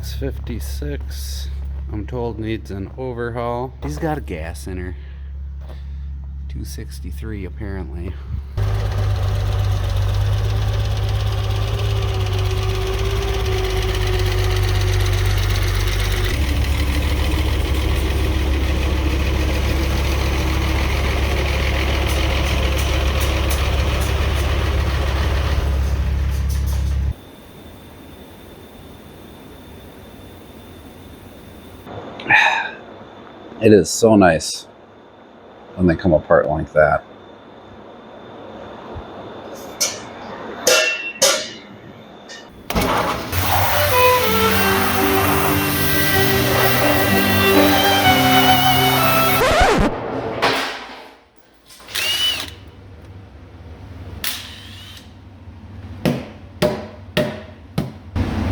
656. I'm told needs an overhaul. He's got a gas in her. 263 apparently. It is so nice when they come apart like that.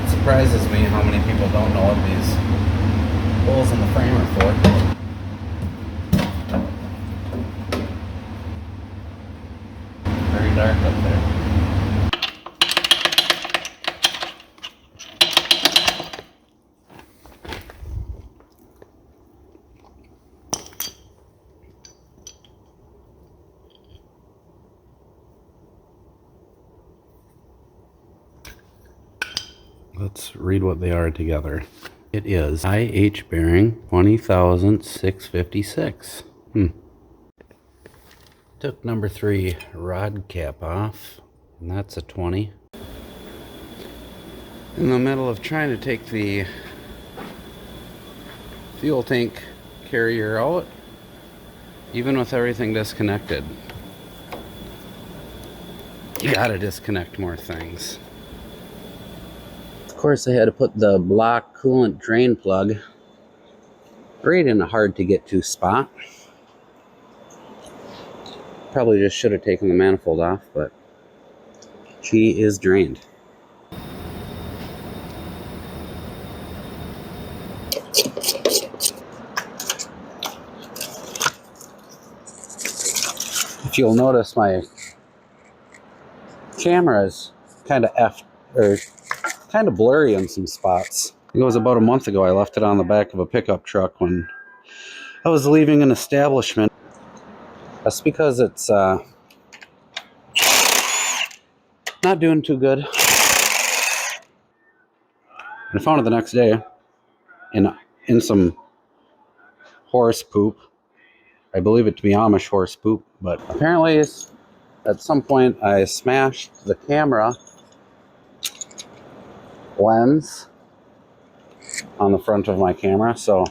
It surprises me how many people don't know what these holes in the frame are for. Very dark up there. Let's read what they are together. It is IH bearing 20,656. Took number 3 rod cap off, and that's a 20. In the middle of trying to take the fuel tank carrier out, even with everything disconnected. You gotta disconnect more things. Of course, I had to put the block coolant drain plug right in a hard to get to spot. Probably just should have taken the manifold off, but she is drained. If you'll notice, my camera is kind of kind of blurry in some spots. It was about a month ago I left it on the back of a pickup truck when I was leaving an establishment. That's because it's not doing too good. And I found it the next day in some horse poop. I believe it to be Amish horse poop, but apparently at some point I smashed the camera lens on the front of my camera, so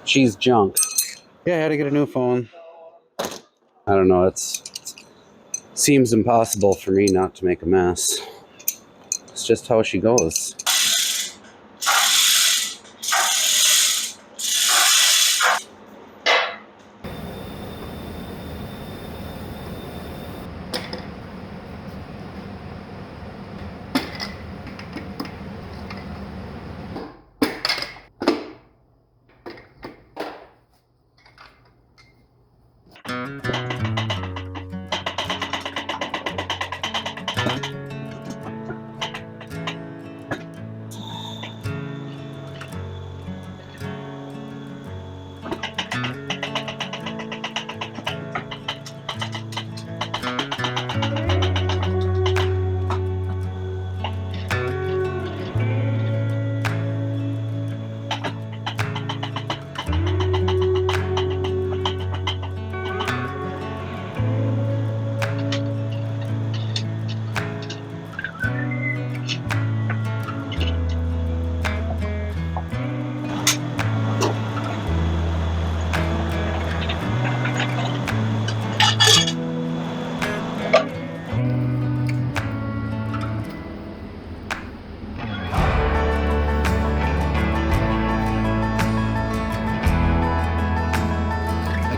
she's junk. Yeah, I had to get a new phone. I don't know, it seems impossible for me not to make a mess. It's just how she goes.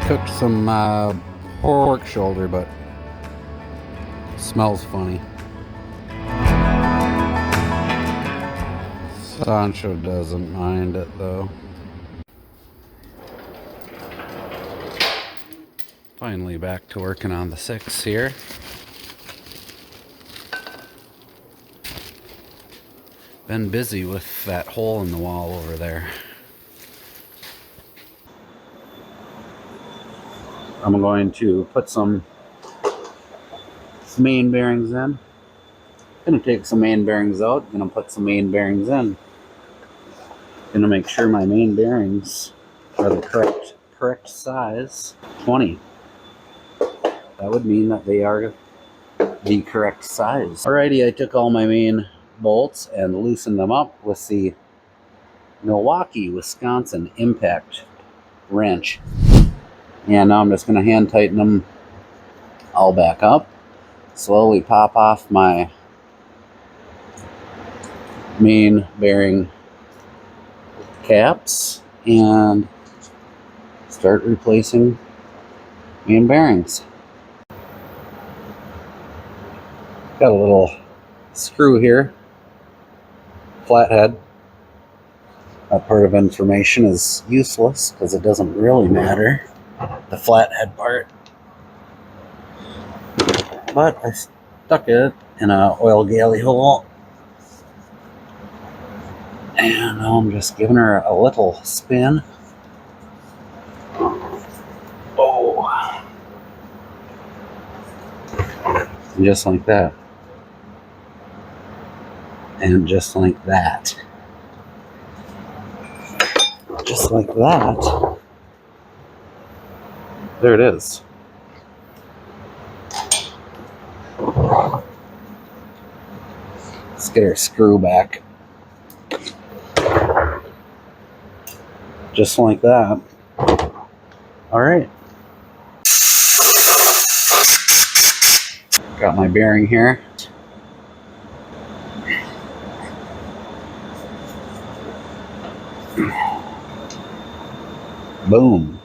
Cooked some pork shoulder, but it smells funny. Sancho doesn't mind it though. Finally back to working on the 6 here. Been busy with that hole in the wall over there. I'm going to put some main bearings in. Gonna take some main bearings out, gonna put some main bearings in. Gonna make sure my main bearings are the correct size. 20. That would mean that they are the correct size. Alrighty, I took all my main bolts and loosened them up with the Milwaukee, Wisconsin impact wrench. And now I'm just gonna hand tighten them all back up. Slowly pop off my main bearing caps and start replacing main bearings. Got a little screw here, flathead. That part of information is useless because it doesn't really matter, the flathead part. But I stuck it in an oil galley hole. And now I'm just giving her a little spin. Oh. And just like that. And just like that. Just like that. There it is. Let's get our screw back. Just like that. All right. Got my bearing here. Boom.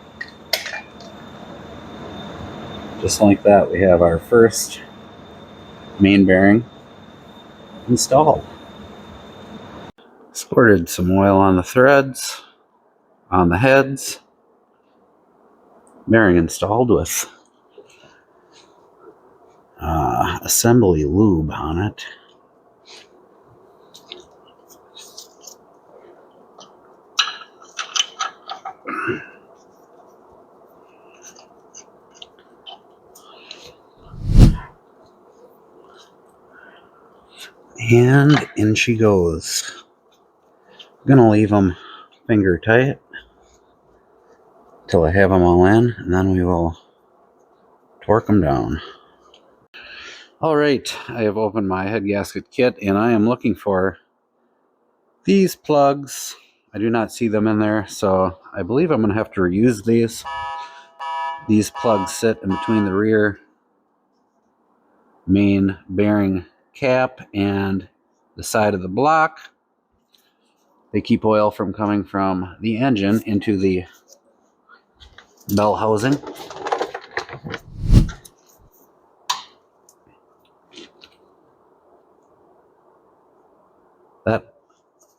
Just like that, we have our first main bearing installed. Squirted some oil on the threads, on the heads. Bearing installed with assembly lube on it. And in she goes. I'm gonna leave them finger tight till I have them all in, and then we will torque them down. All right, I have opened my head gasket kit, and I am looking for these plugs. I do not see them in there, so I believe I'm gonna have to reuse these. These plugs sit in between the rear main bearing cap and the side of the block. They keep oil from coming from the engine into the bell housing. That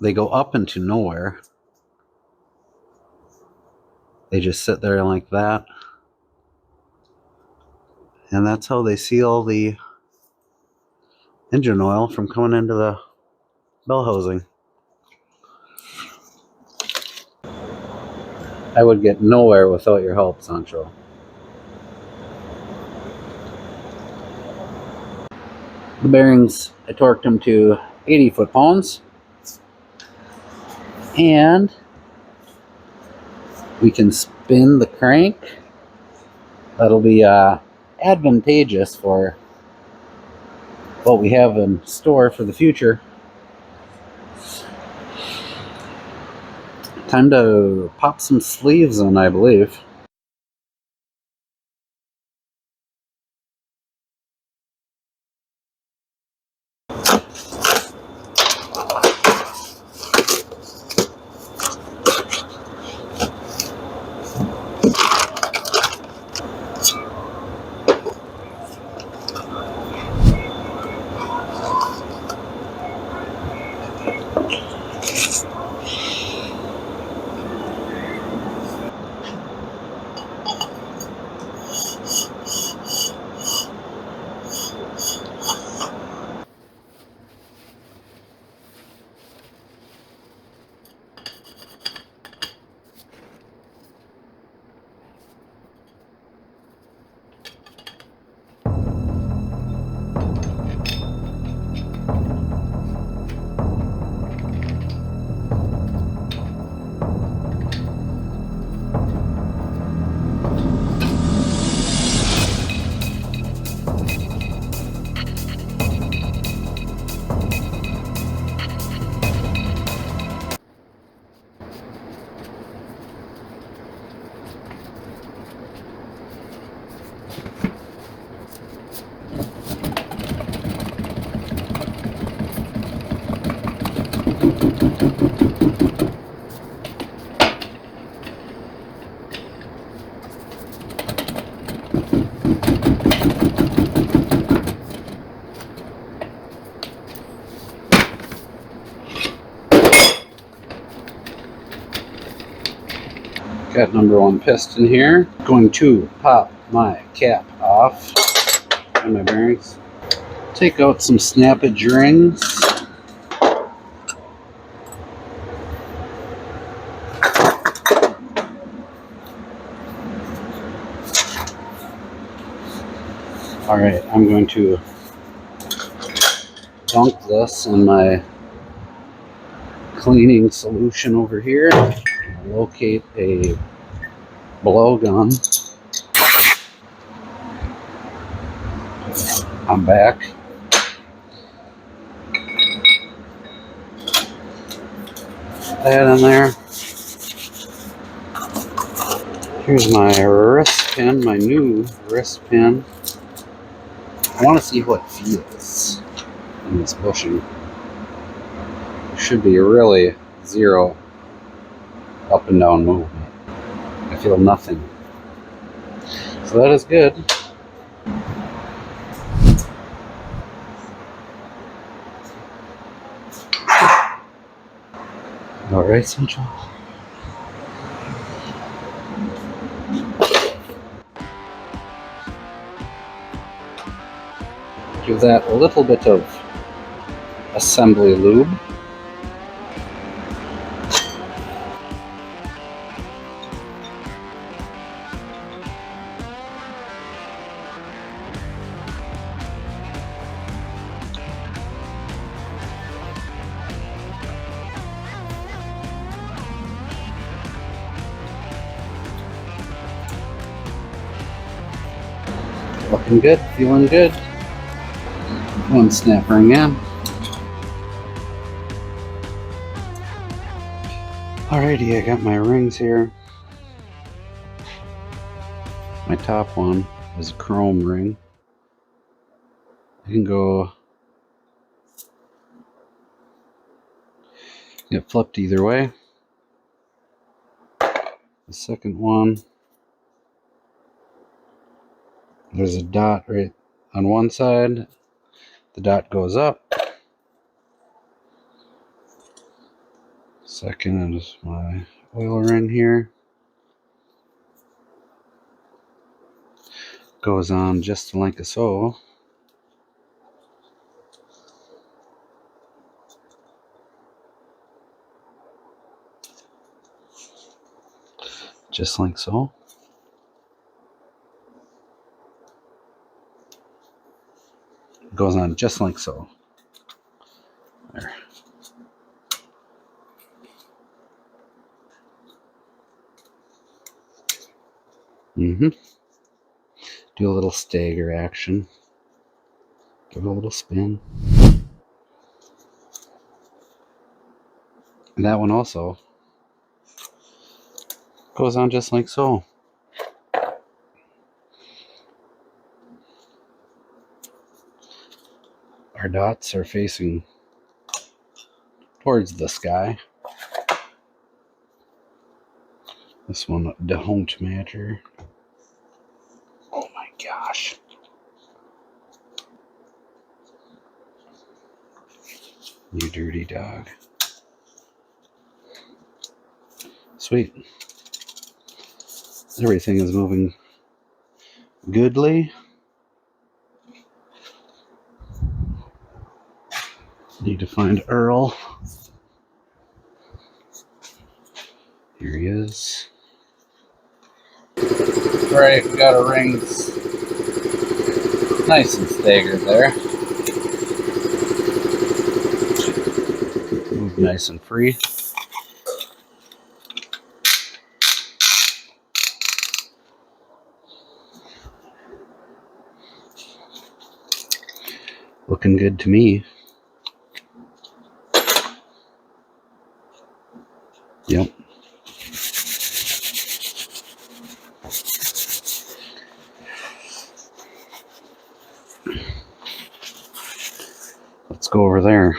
they go up into nowhere. They just sit there like that. And that's how they seal the engine oil from coming into the bell housing. I would get nowhere without your help, Sancho. The bearings, I torqued them to 80 foot-pounds. And we can spin the crank. That'll be advantageous for what we have in store for the future. Time to pop some sleeves in, I believe. Got number 1 piston here. Going to pop my cap off and my bearings. Take out some snappage rings. Alright, I'm going to dunk this in my cleaning solution over here. Locate a blowgun. I'm back. That in there. Here's my wrist pin, my new wrist pin. I want to see how it feels in this bushing. Should be really zero up and down movement. I feel nothing. So that is good. Alright, Central. Give that a little bit of assembly lube. Looking good, feeling good. One snap ring in. Alrighty, I got my rings here. My top one is a chrome ring. You can go get flipped either way. The second one, there's a dot right on one side. The dot goes up. Second is my oil ring here. Goes on just like so. Just like so. Goes on just like so. There. Do a little stagger action. Give it a little spin. And that one also goes on just like so. Our dots are facing towards the sky. This one don't matter. Oh my gosh. You dirty dog. Sweet. Everything is moving goodly. Need to find Earl. Here he is. Alright, we got our rings nice and staggered there. Move nice and free. Looking good to me. Yep. Let's go over there.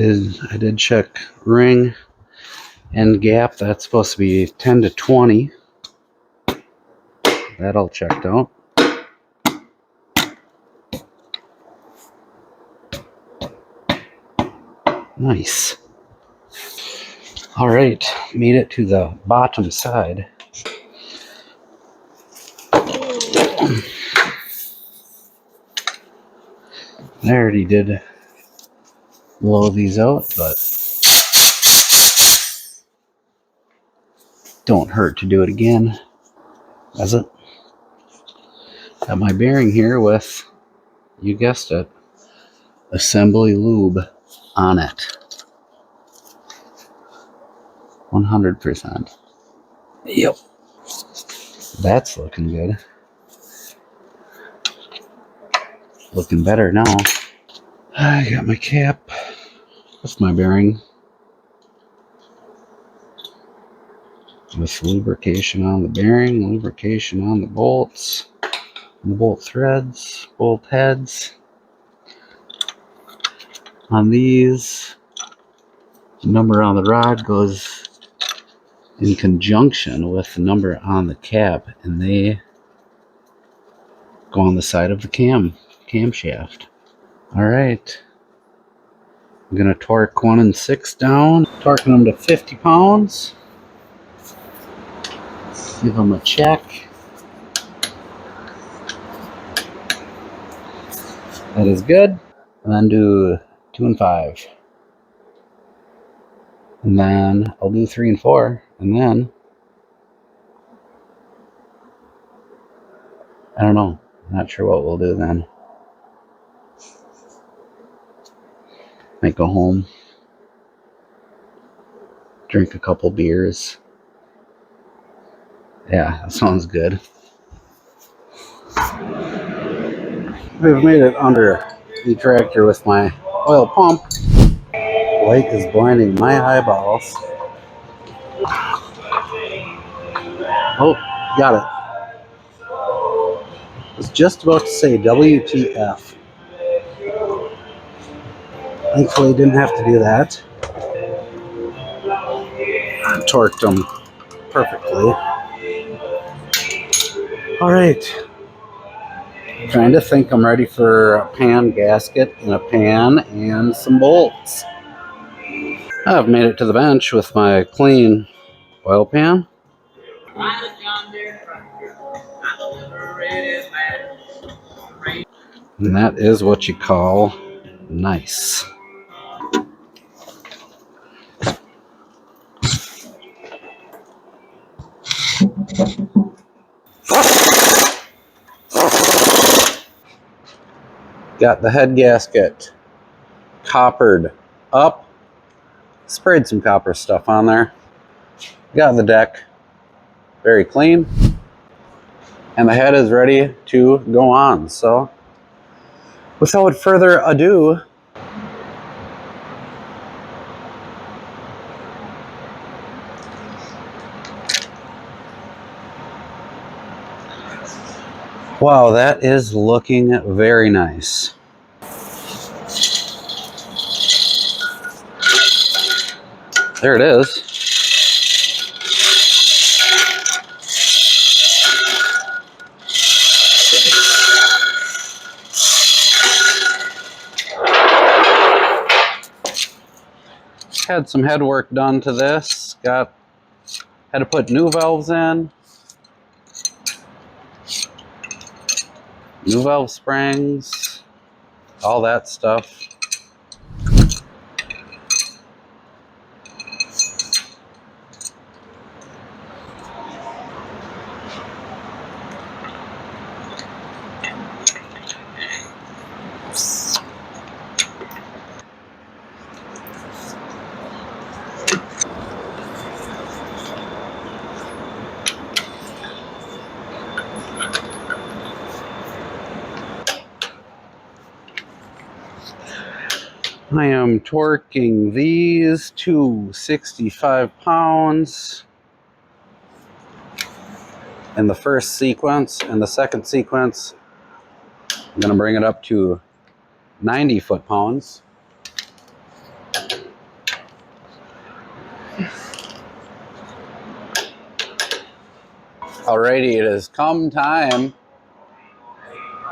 I did check ring and gap. That's supposed to be 10 to 20. That all checked out. Nice. All right, made it to the bottom side. I already did blow these out, but don't hurt to do it again, does it? Got my bearing here with, you guessed it, assembly lube on it. 100%. Yep. That's looking good. Looking better now. I got my cap. That's my bearing. With lubrication on the bearing, lubrication on the bolts, the bolt threads, bolt heads. On these, the number on the rod goes in conjunction with the number on the cap, and they go on the side of the camshaft. All right, I'm gonna torque 1 and 6 down, torquing them to 50 pounds. Give them a check. That is good. And then do 2 and 5. And then I'll do 3 and 4. And then, I don't know. I'm not sure what we'll do then. Might go home, drink a couple beers. Yeah, that sounds good. We've made it under the tractor with my oil pump. Light is blinding my eyeballs. Oh, got it. I was just about to say WTF. Thankfully, didn't have to do that. I torqued them perfectly. All right. Trying to think I'm ready for a pan gasket and a pan and some bolts. I've made it to the bench with my clean oil pan. And that is what you call nice. Got the head gasket coppered up. Sprayed some copper stuff on there. Got the deck very clean. And the head is ready to go on. So without further ado, wow, that is looking very nice. There it is. Had some head work done to this. Had to put new valves in. New valve springs. All that stuff. I am torquing these to 65 pounds in the first sequence. In the second sequence, I'm going to bring it up to 90 foot-pounds. Alrighty, it has come time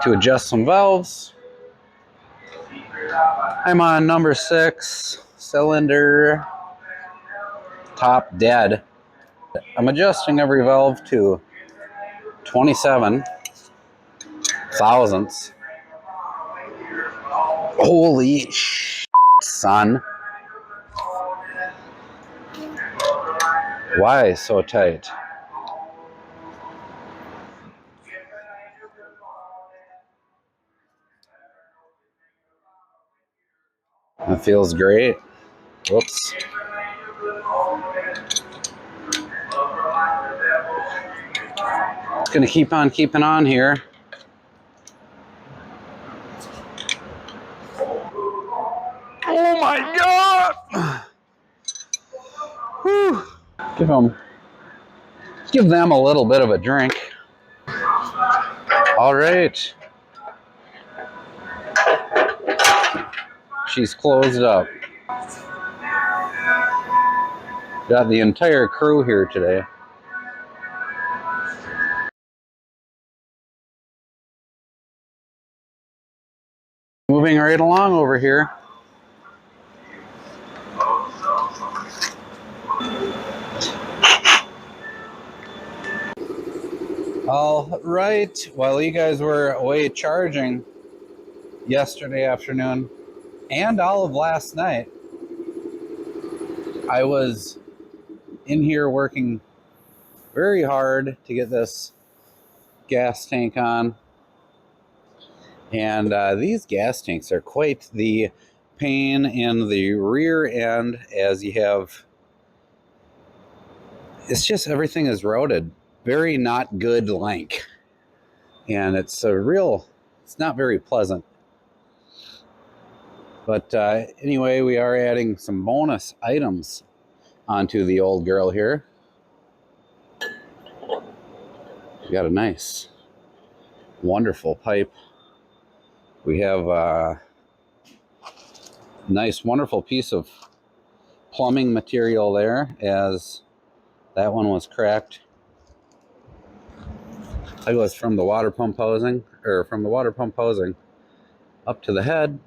to adjust some valves. I'm on number 6 cylinder, top dead. I'm adjusting every valve to 27 thousandths. Holy shit, son. Why so tight? That feels great. Whoops. It's gonna keep on keeping on here. Oh my God! Whew. Give them a little bit of a drink. All right. She's closed up. Got the entire crew here today. Moving right along over here. All right, while you guys were away charging yesterday afternoon and all of last night, I was in here working very hard to get this gas tank on. And these gas tanks are quite the pain in the rear end, as you have, it's just everything is routed. Very not good length. And it's it's not very pleasant. But anyway, we are adding some bonus items onto the old girl here. We got a nice, wonderful pipe. We have a nice, wonderful piece of plumbing material there, as that one was cracked. It was from the water pump housing, up to the head.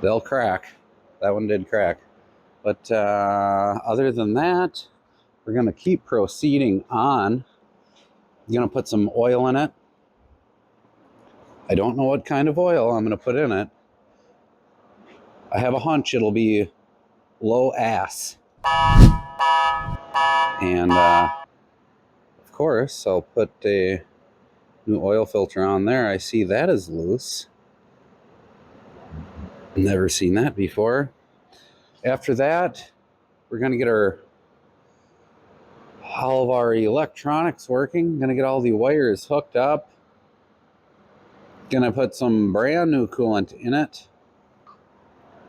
They'll crack. That one did crack. But other than that, we're going to keep proceeding on. I'm going to put some oil in it. I don't know what kind of oil I'm going to put in it. I have a hunch it'll be low ass. And of course, I'll put a new oil filter on there. I see that is loose. Never seen that before. After that, we're going to get all of our electronics working. Going to get all the wires hooked up. Going to put some brand new coolant in it,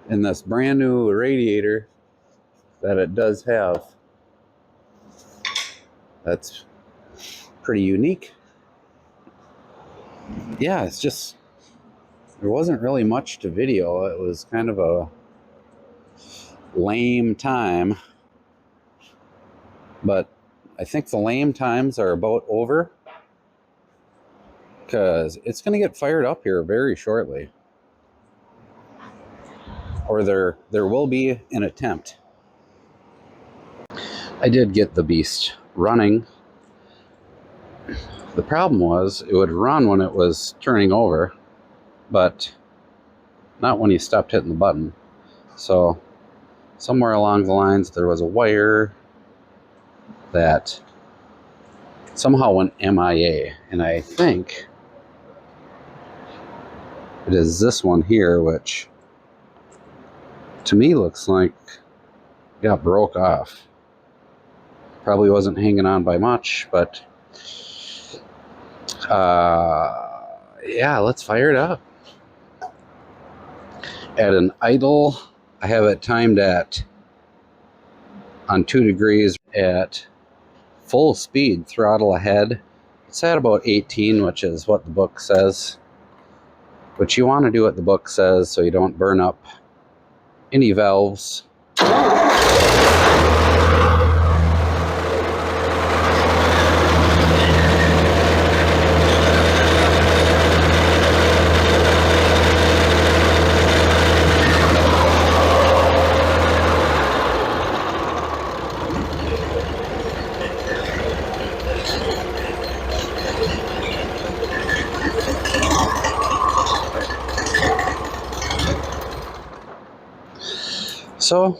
in this brand new radiator that it does have. That's pretty unique. Yeah, it's just, there wasn't really much to video. It was kind of a lame time. But I think the lame times are about over, because it's going to get fired up here very shortly. Or there will be an attempt. I did get the beast running. The problem was it would run when it was turning over, but not when you stopped hitting the button. So somewhere along the lines there was a wire that somehow went MIA, and I think it is this one here, which to me looks like got broke off. Probably wasn't hanging on by much, but yeah, let's fire it up. At an idle, I have it timed on 2 degrees. At full speed, throttle ahead, it's at about 18, which is what the book says. But you want to do what the book says so you don't burn up any valves. So,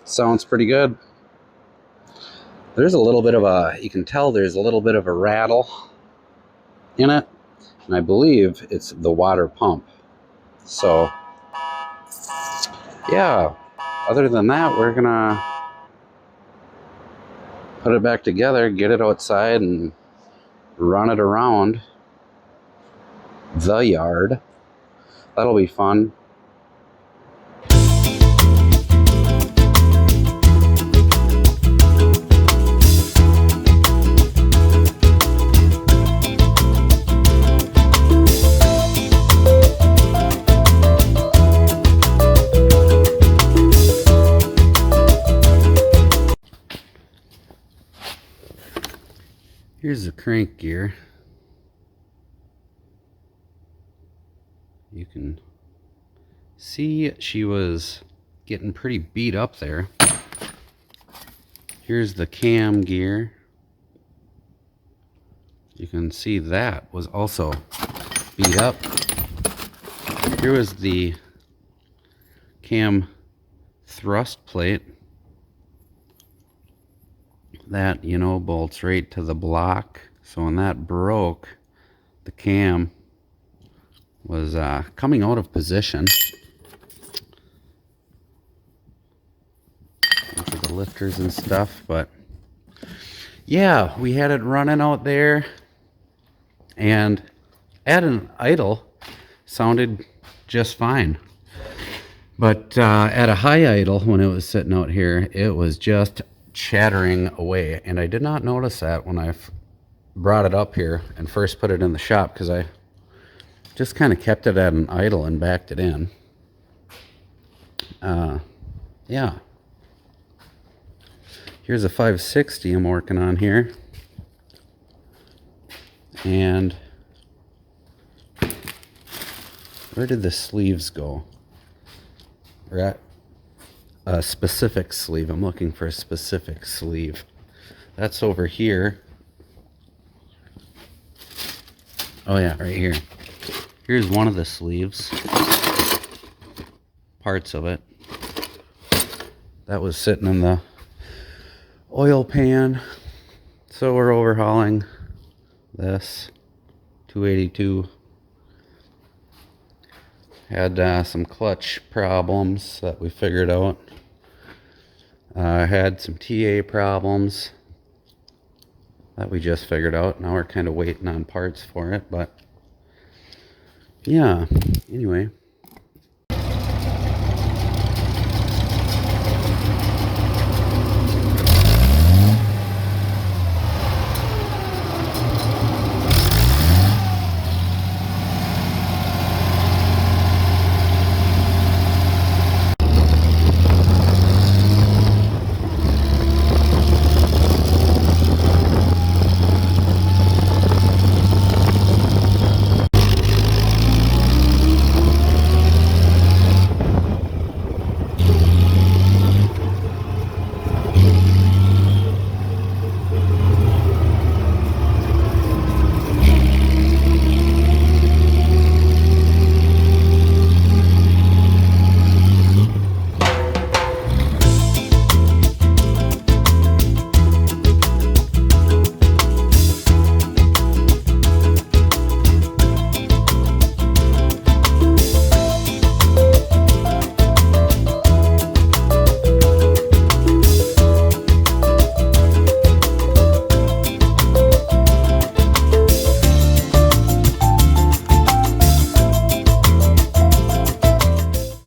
sounds pretty good. There's a little bit of a, you can tell there's a little bit of a rattle in it, and I believe it's the water pump. So, yeah, other than that, we're gonna put it back together, get it outside, and run it around the yard. That'll be fun. Here's the crank gear. You can see she was getting pretty beat up there. Here's the cam gear. You can see that was also beat up. Here was the cam thrust plate. That, you know, bolts right to the block. So when that broke, the cam was coming out of position. Into the lifters and stuff, but yeah, we had it running out there, and at an idle sounded just fine. But at a high idle, when it was sitting out here, it was just chattering away, and I did not notice that when I brought it up here and first put it in the shop, because I just kind of kept it at an idle and backed it in. Yeah, here's a 560 I'm working on here, and where did the sleeves go? We're at a specific sleeve. I'm looking for a specific sleeve. That's over here. Oh yeah, right here. Here's one of the sleeves. Parts of it. That was sitting in the oil pan. So we're overhauling this 282. Had some clutch problems that we figured out. Had some TA problems that we just figured out. Now we're kind of waiting on parts for it, but yeah, anyway.